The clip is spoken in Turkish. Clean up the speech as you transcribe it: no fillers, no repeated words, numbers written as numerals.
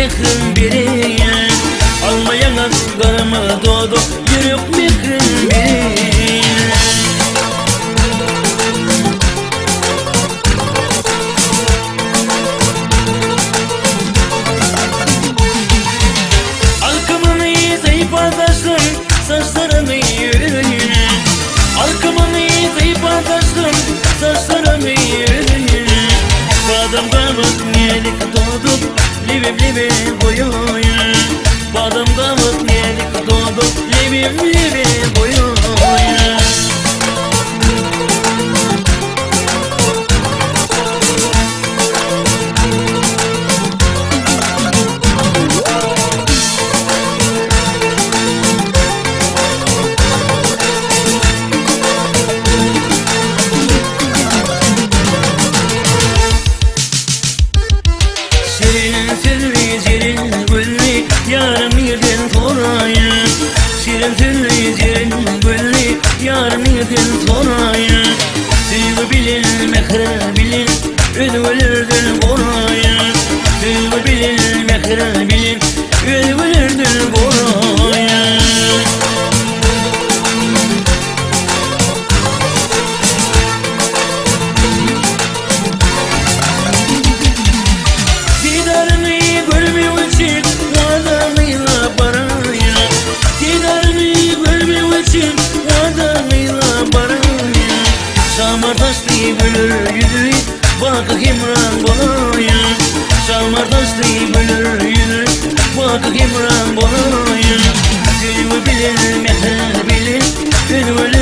mehrin biri. Almayana karımı doğdu yürük mehrin biri. Halkımın zayıf adaşım saçlarını yürüyün. Halkımın zayıf adaşım saçlarını yürüyün. Badam kavuk niyelik doğduk livim livim boyuyun. Badam kavuk niyelik doğduk livim livim boyuyun. Yarım yerden sorayım. Şirin sürü yerin gülli yarım yerden sorayım. Suyu bilin mehre bilin özgürlürdün korayım. Suyu bilin mehre bilin özgürlürdün korayım. Didarını görmüyor için adamıyla parayla. Didarını görmüyor için adamıyla parayla. Şamardaşlı bölür yüzü bakı himran bolaya. Şamardaşlı bölür yüzü bakı himran bolaya. Suyu bilir mehre bilir özgürlürdün